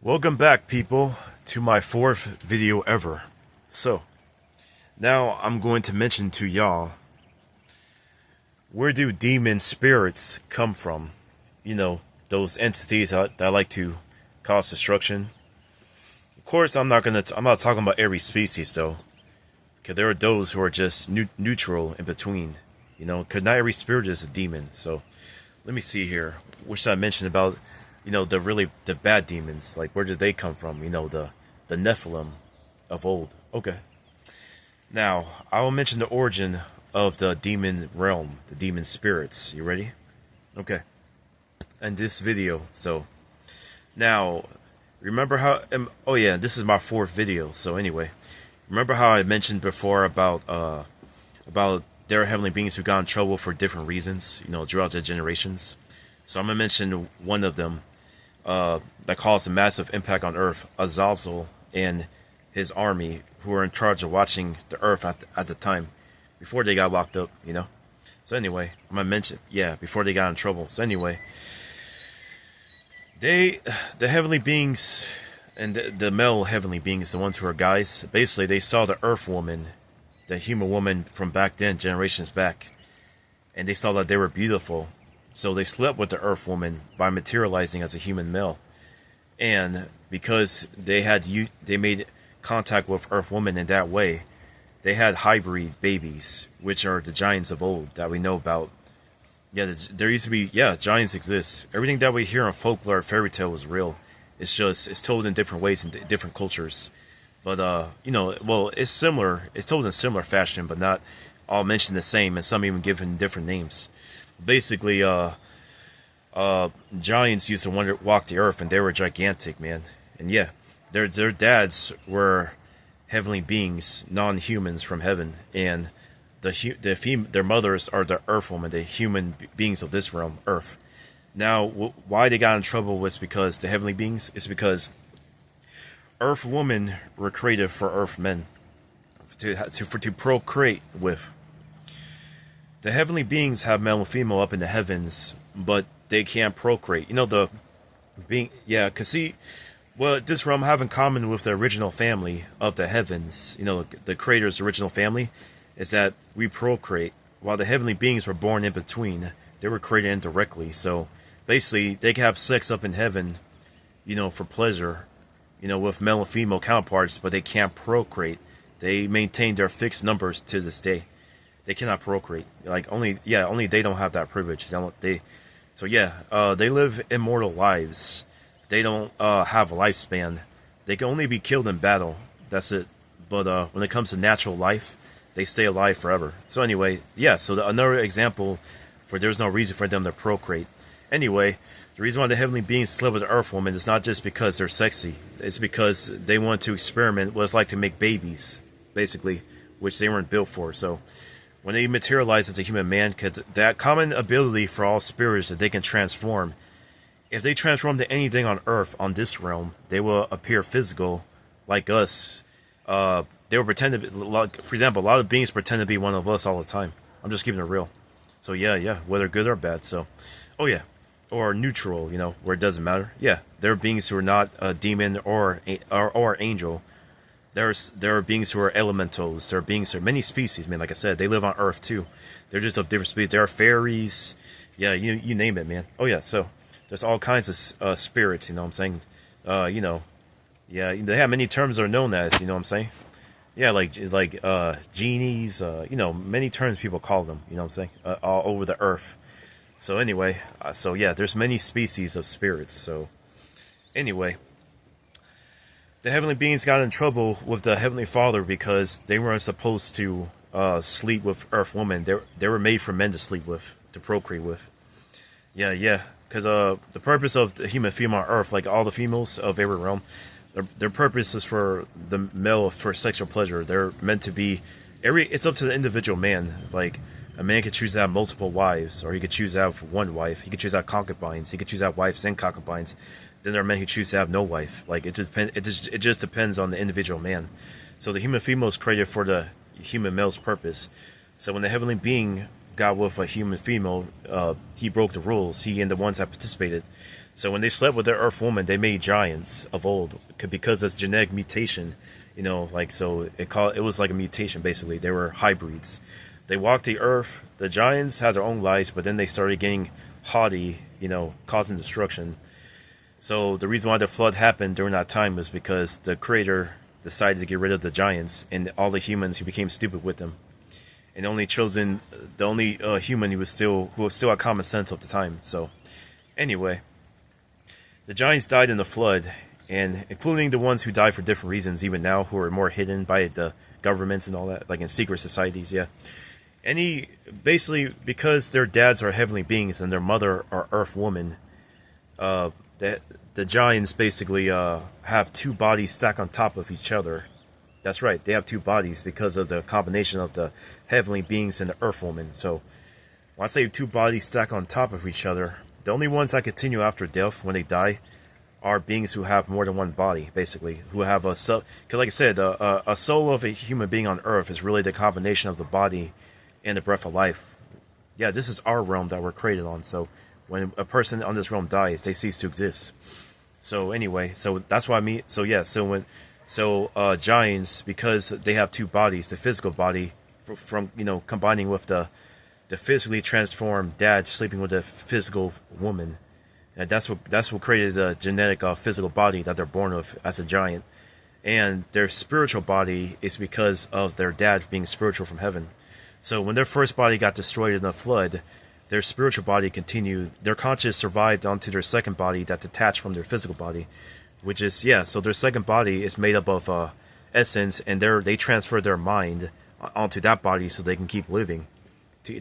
Welcome back, people, to my fourth video ever. So, now I'm going to mention to y'all, where do demon spirits come from? You know, those entities that like to cause destruction. Of course, I'm not talking about every species, though, because there are those who are just neutral in between. You know, because not every spirit is a demon. So, let me see here. What should I mention about? The bad demons, like where did they come from? You know, the Nephilim of old. Okay. Now, I will mention the origin of the demon realm, the demon spirits. You ready? Okay. And this video, so now remember how oh yeah, this is my fourth video. So anyway, remember how I mentioned before about there are heavenly beings who got in trouble for different reasons, you know, throughout the generations. So I'm gonna mention one of them that caused a massive impact on Earth, Azazel and his army, who were in charge of watching the Earth at the time, before they got locked up, you know. So anyway, I'm gonna mention, yeah, before they got in trouble. So anyway, the heavenly beings and the male heavenly beings, the ones who are guys, basically they saw the Earth woman, the human woman from back then, generations back, and they saw that they were beautiful. So they slept with the Earth woman by materializing as a human male, and because they made contact with Earth woman in that way, they had hybrid babies, which are the giants of old that we know about. Yeah, there used to be, yeah, giants exist. Everything that we hear in folklore, fairy tale is real. It's told in different ways in different cultures, but it's similar. It's told in similar fashion, but not all mentioned the same, and some even given different names. Basically, giants used to walk the earth, and they were gigantic, man. And yeah, their dads were heavenly beings, non-humans from heaven, and their mothers are the earth woman, the human beings of this realm, Earth. Now, why they got in trouble was because the heavenly beings. It's because Earth women were created for Earth men to procreate with. The heavenly beings have male and female up in the heavens, but they can't procreate. You know, this realm have in common with the original family of the heavens, you know, the creator's original family, is that we procreate, while the heavenly beings were born in between. They were created indirectly, so basically they can have sex up in heaven, you know, for pleasure, you know, with male and female counterparts, but they can't procreate. They maintain their fixed numbers to this day. They cannot procreate. Only they don't have that privilege. They live immortal lives. They don't have a lifespan. They can only be killed in battle. That's it. But when it comes to natural life, they stay alive forever. So anyway, yeah. So another example for there's no reason for them to procreate. Anyway, the reason why the heavenly beings slept with the Earth woman is not just because they're sexy. It's because they want to experiment what it's like to make babies, basically, which they weren't built for. So when they materialize as a human man, because that common ability for all spirits that they can transform, if they transform to anything on Earth, on this realm, they will appear physical, like us. They will pretend to be, for example, a lot of beings pretend to be one of us all the time. I'm just keeping it real. So yeah, whether good or bad. So, oh yeah, or neutral, you know, where it doesn't matter. Yeah, there are beings who are not a demon or angel. There are beings who are elementals. There are beings who are many species, man. Like I said, they live on Earth too. They're just of different species. There are fairies. Yeah, you name it, man. Oh yeah, so there's all kinds of spirits. You know what I'm saying? Yeah, they have many terms that are known as. You know what I'm saying? Yeah, like genies. You know, many terms people call them. You know what I'm saying? All over the Earth. So anyway, so yeah, there's many species of spirits. So anyway, the heavenly beings got in trouble with the Heavenly Father because they weren't supposed to sleep with Earth women. They were made for men to sleep with, to procreate with. Yeah, because the purpose of the human female on Earth, like all the females of every realm, their purpose is for the male for sexual pleasure. They're meant to be it's up to the individual man. Like a man could choose to have multiple wives, or he could choose to have one wife. He could choose to have concubines. He could choose to have wives and concubines. Then there are men who choose to have no wife. Like it just depends on the individual man. So the human female is created for the human male's purpose. So when the heavenly being got with a human female, he broke the rules. He and the ones that participated. So when they slept with their Earth woman, they made giants of old because of genetic mutation. So it was like a mutation basically. They were hybrids. They walked the Earth. The giants had their own lives, but then they started getting haughty, causing destruction. So the reason why the flood happened during that time was because the Creator decided to get rid of the giants and all the humans who became stupid with them, and the only human who still had common sense at the time. So anyway, the giants died in the flood, and including the ones who died for different reasons, even now, who are more hidden by the governments and all that, like in secret societies. Yeah, basically because their dads are heavenly beings and their mother are Earth woman. The giants basically have two bodies stacked on top of each other. That's right, they have two bodies because of the combination of the heavenly beings and the Earth woman. So when I say two bodies stacked on top of each other, the only ones that continue after death when they die are beings who have more than one body, basically, who have a soul. Because like I said, a soul of a human being on Earth is really the combination of the body and the breath of life. Yeah, this is our realm that we're created on. So when a person on this realm dies, they cease to exist. So anyway, so that's what I mean. So yeah, giants, because they have two bodies, the physical body from combining with the physically transformed dad sleeping with a physical woman, and that's what created the genetic physical body that they're born with as a giant. And their spiritual body is because of their dad being spiritual from heaven. So when their first body got destroyed in the flood, their spiritual body continued. Their conscious survived onto their second body that detached from their physical body, which is, so their second body is made up of essence, and they transfer their mind onto that body so they can keep living,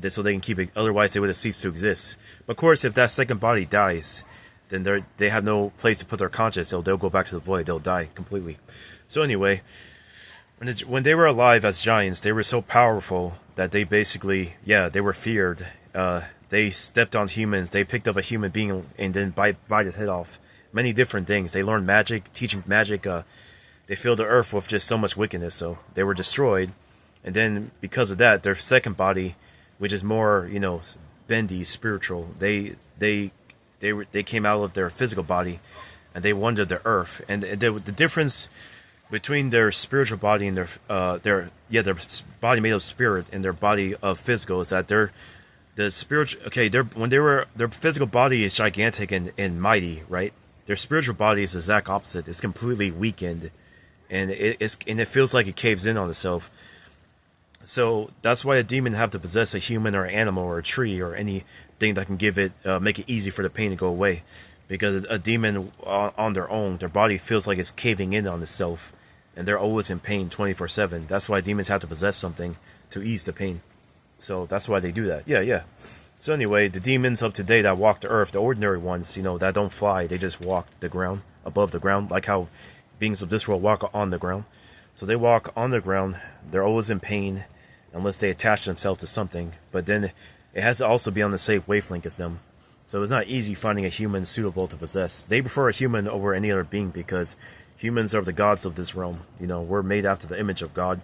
so they can keep it. Otherwise, they would have ceased to exist. But of course, if that second body dies, then they have no place to put their conscious. They'll go back to the void. They'll die completely. So anyway, when they were alive as giants, they were so powerful that they basically, they were feared. They stepped on humans. They picked up a human being and then bite his head off. Many different things. They learned magic, teaching magic. They filled the earth with just so much wickedness, so they were destroyed. And then because of that, their second body, which is more, bendy, spiritual, they came out of their physical body, and they wandered the earth. And the difference between their spiritual body and their body made of spirit and their body of physical is that their physical body is gigantic and mighty, right? Their spiritual body is the exact opposite. It's completely weakened, and it feels like it caves in on itself. So that's why a demon have to possess a human or an animal or a tree or anything that can make it easy for the pain to go away. Because a demon on their own, their body feels like it's caving in on itself, and they're always in pain 24/7. That's why demons have to possess something to ease the pain. So that's why they do that. Yeah. So anyway, the demons of today that walk the earth, the ordinary ones, that don't fly, they just walk the ground, above the ground, like how beings of this world walk on the ground. So they walk on the ground. They're always in pain unless they attach themselves to something. But then it has to also be on the same wavelength as them. So it's not easy finding a human suitable to possess. They prefer a human over any other being because humans are the gods of this realm. We're made after the image of God.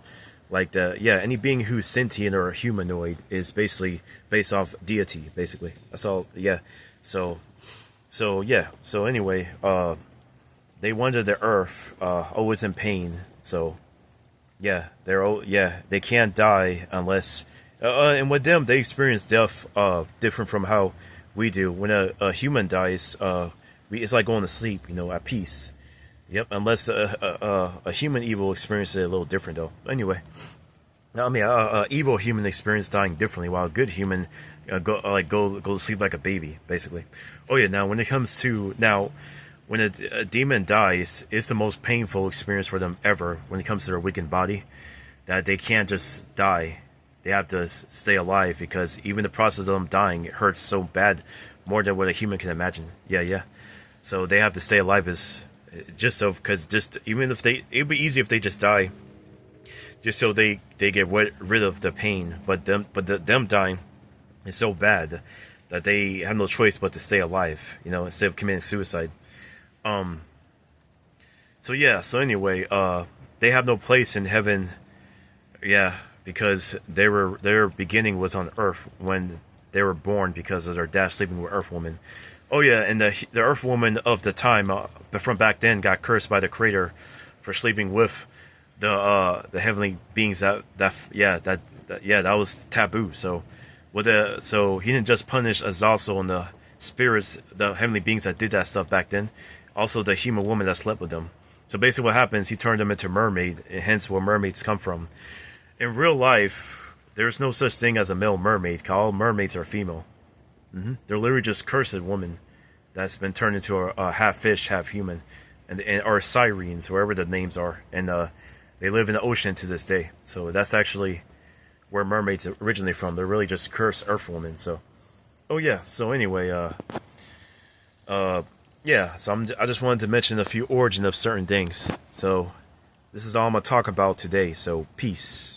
Like any being who's sentient or humanoid is basically based off deity, basically. That's all. Yeah. So anyway, they wander the earth, always in pain. So they can't die unless, and with them they experience death different from how we do. When a human dies, it's like going to sleep, at peace. Yep, unless a human evil experience it a little different though. Anyway, evil human experience dying differently, while a good human go to sleep like a baby, basically. Oh yeah, now when it comes to when a demon dies, it's the most painful experience for them ever when it comes to their weakened body. That they can't just die; they have to stay alive because even the process of them dying it hurts so bad, more than what a human can imagine. Yeah. So they have to stay alive even if it'd be easy if they just die, just so they get rid of the pain. But them dying is so bad that they have no choice but to stay alive, instead of committing suicide. So anyway, they have no place in heaven. Yeah, because their beginning was on Earth when they were born because of their dad sleeping with Earth woman. Oh yeah, and the Earth woman of the time, from back then, got cursed by the Creator for sleeping with the heavenly beings. That was taboo. So so he didn't just punish Azazel and the spirits, the heavenly beings that did that stuff back then, also the human woman that slept with them. So basically, what happens? He turned them into mermaid, and hence where mermaids come from. In real life, there's no such thing as a male mermaid. 'Cause all mermaids are female. They're literally just cursed women that's been turned into a half fish, half human, and or sirens, wherever the names are, and they live in the ocean to this day. So that's actually where mermaids originate from. They're really just cursed earth women. So, oh yeah. So anyway, yeah. So I just wanted to mention a few origin of certain things. So this is all I'm gonna talk about today. So peace.